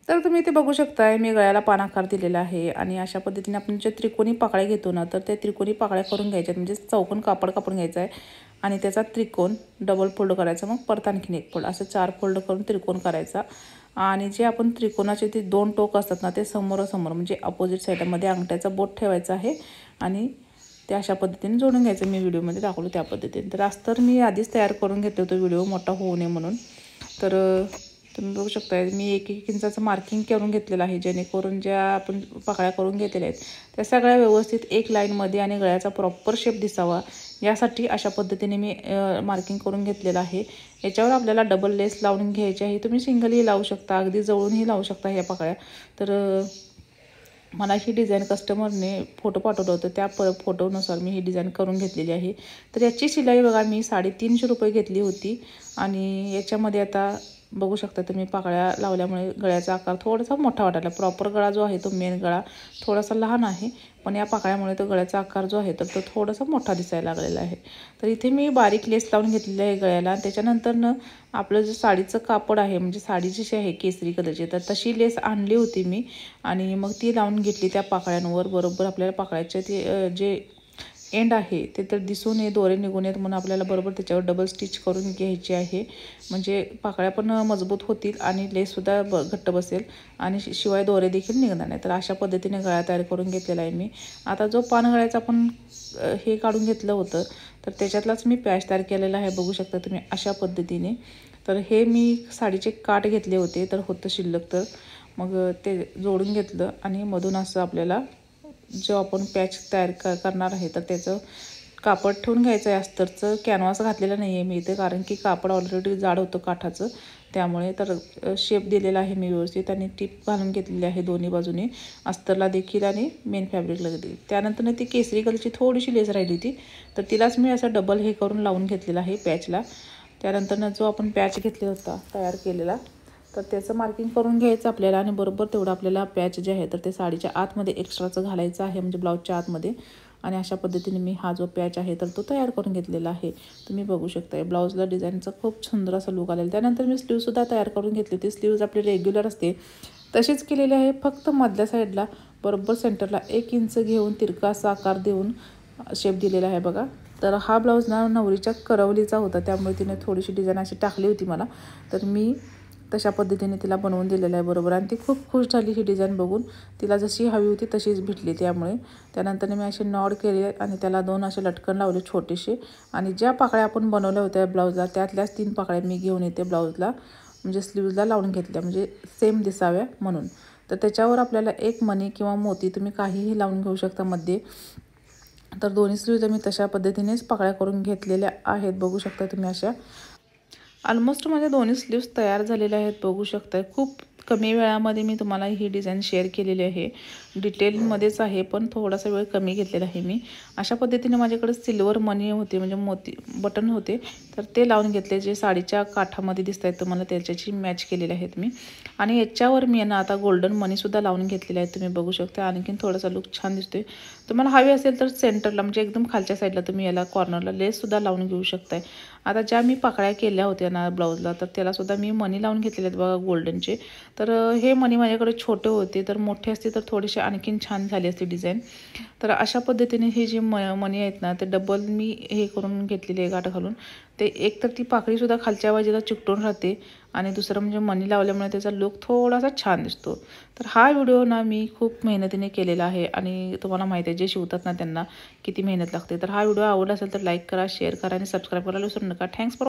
तर तुम्ही इथे बघू शकताय मी गळ्याला पान आकार दिलेला आहे आणि अशा पद्धतीने आपण जे त्रिकोणी पाकळ्या घेतो ना तर त्या त्रिकोणी पाकळ्या करून घ्यायच्या म्हणजे चौकोन कापड कापून घ्यायचा आहे आणि त्याचा त्रिकोण डबल फोल्ड करायचा मग परत आणखीन एक फोल्ड असं 4 फोल्ड करून त्रिकोण करायचा आणि जे आपण त्रिकोणाचे ते 2 टोक असतात ना ते समोरासमोर म्हणजे अपोजिट साईडमध्ये अंगठ्याचा बोट ठेवायचा आहे आणि ते अशा पद्धतीने जोडून घ्यायचं मी व्हिडिओमध्ये दाखवलं त्या पद्धतीने तर अस्तर मी आधीच तयार करून घेतलं होतं व्हिडिओ मोठा होऊ नये म्हणून तर तुम्ही बघू शकता मी 1-1 इंचाचं मार्किंग करून घेतलेलं आहे जेणेकरून ज्या आपण पाकळ्या करून घेतलेल्या आहेत त्या सगळ्या व्यवस्थित एक लाईनमध्ये आणि गळ्याचा प्रॉपर शेप दिसावा यासाठी अशा पद्धतीने मी मार्किंग करून घेतलेलं आहे। याच्यावर आपल्याला डबल लेस लावून घ्यायची आहे। तुम्ही सिंगलही लावू शकता अगदी जवळूनही लावू शकता ह्या पाकळ्या। तर मला ही डिझाइन कस्टमरने फोटो पाठवलं होतं त्या फोटोनुसार मी ही डिझाइन करून घेतलेली आहे। तर याची शिलाई बघा मी 350 रुपये घेतली होती आणि याच्यामध्ये आता बघू शकता तुम्ही पाकळ्या लावल्यामुळे गळ्याचा आकार थोडासा मोठा वाटायला प्रॉपर गळा जो आहे तो मेन गळा थोडासा लहान आहे पण या पाकळ्यामुळे तो गळ्याचा आकार जो आहे तर तो थोडासा मोठा दिसायला लागलेला आहे। तर इथे मी बारीक लेस लावून घेतलेली आहे गळ्याला। त्याच्यानंतर आपलं जे साडीचं कापड आहे म्हणजे साडी जी आहे केसरी कलरची तर तशी लेस आणली होती मी आणि मग ती लावून घेतली त्या पाकळ्यांवर। बरोबर आपल्याला पाकळ्याचे ते जे एंड आहे ते तर दिसून नये दोरे निघून येत म्हणून आपल्याला बरोबर त्याच्यावर डबल स्टिच करून घ्यायची आहे म्हणजे पाकळ्या पण मजबूत होतील आणि लेस सुद्धा घट्ट बसेल आणि शिवाय दोरे देखील निघणार नाही। तर अशा पद्धतीने गळा तयार करून घेतलेला आहे मी। आता जो पान गळ्याचा आपण हे काढून घेतलं होतं तर त्याच्यातलाच मी पॅच तयार केलेला आहे बघू शकता तुम्ही अशा पद्धतीने। तर हे मी साडीचे काठ घेतले होते तर होतं शिल्लक तर मग ते जोडून घेतलं आणि मधून असं आपल्याला जो आपण पॅच तयार करणार आहे तर त्याचं कापड ठेवून घ्यायचं आहे। अस्तरचं कॅनव्हास घातलेलं नाही आहे मी इथे कारण की कापड ऑलरेडी जाड होतं काठाचं त्यामुळे। तर शेप दिलेला आहे मी व्यवस्थित आणि टिप घालून घेतलेली आहे दोन्ही बाजूने अस्तरला देखील आणि मेन फॅब्रिकला देखील। त्यानंतर ती केसरी कलरची थोडीशी लेस राहिली होती तर तिलाच मी असं डबल हे करून लावून घेतलेलं आहे पॅचला। त्यानंतर जो आपण पॅच घेतलेला होता तयार केलेला तर त्याचं मार्किंग करून घ्यायचं आपल्याला आणि बरोबर तेवढं आपल्याला पॅच जे आहे तर ते साडीच्या आतमध्ये एक्स्ट्राचं घालायचं आहे म्हणजे ब्लाऊजच्या आतमध्ये। आणि अशा पद्धतीने मी हा जो पॅच आहे तर तो तयार करून घेतलेला आहे तुम्ही बघू शकता। ब्लाऊजला डिझाईनचा खूप सुंदर असा लुक आलेला। त्यानंतर मी स्लीवसुद्धा तयार करून घेतली होती। स्लीव्ज आपली रेग्युलर असते तशीच केलेली आहे फक्त मधल्या साईडला बरोबर सेंटरला 1 इंच घेऊन तिरका असा आकार देऊन शेप दिलेला आहे बघा। तर हा ब्लाऊज ना नवरीच्या करवलीचा होता त्यामुळे तिने थोडीशी डिझाईन अशी टाकली होती मला तर मी तशा पद्धतीने तिला बनवून दिलेलं आहे बरोबर आणि ती खूप खुश झाली ही डिझाइन बघून। तिला जशी हवी होती तशीच भेटली त्यामुळे। त्यानंतर मी असे नॉड केले आणि त्याला 2 असे लटकन लावले छोटेसे आणि ज्या पाकळ्या आपण बनवल्या होत्या ब्लाऊजला त्यातल्याच 3 पाकळ्या मी घेऊन येते ब्लाऊजला म्हणजे स्लीव्जला लावून घेतल्या म्हणजे सेम दिसाव्या म्हणून। तर त्याच्यावर आपल्याला एक मणी किंवा मोती तुम्ही काहीही लावून घेऊ शकता मध्ये। तर दोन्ही स्लीव्ज मी तशा पद्धतीनेच पाकळ्या करून घेतलेल्या आहेत बघू शकता तुम्ही अशा। ऑलमोस्ट माझे दोन्ही स्लीव्स तयार झालेले आहेत बघू शकता। खूप कमी वेळामध्ये मी तुम्हाला ही डिझाइन शेअर केलेली आहे डिटेलमध्येच आहे पण थोडासा वेळ कमी घेतलेला आहे मी। अशा पद्धतीने माझ्याकडे सिल्वर मणी होते म्हणजे मोती बटन होते तर ते लावून घेतले जे साडीच्या काठामध्ये दिसत आहेत तुम्हाला त्याच्याशी मॅच केलेले आहेत मी। आणि याच्यावर मी ना आता गोल्डन मनीसुद्धा लावून घेतलेले आहेत तुम्ही बघू शकता। आणखीन थोडासा लुक छान दिसतोय। तुम्हाला हवी असेल तर सेंटरला म्हणजे एकदम खालच्या साईडला तुम्ही याला कॉर्नरला लेससुद्धा लावून घेऊ शकताय। आता ज्या मी पाकळ्या केल्या होत्या ना ब्लाऊजला तर त्यालासुद्धा मी मणी लावून घेतलेले आहेत बघा गोल्डनचे। तर हे मणी माझ्याकडे छोटे होते तर मोठे असते तर थोडेसे आणखीन छान झाली असती डिझाइन। तर अशा पद्धतीने हे जे मणी आहेत ना ते डबल मी हे करून घेतलेले आहे गाठ घालून। ते एक तर ती पाकळीसुद्धा खालच्या बाजूला चिकटून राहते आणि दुसरं म्हणजे मणी लावल्यामुळे त्याचा लुक थोडासा छान दिसतो। तर हा व्हिडिओ ना मी खूप मेहनतीने केलेला आहे आणि तुम्हाला माहिती आहे जे शिवतात ना त्यांना किती मेहनत लागते। तर हा व्हिडिओ आवडला असेल तर लाईक करा शेअर करा आणि सबस्क्राईब करायला विसरू नका। Thanks for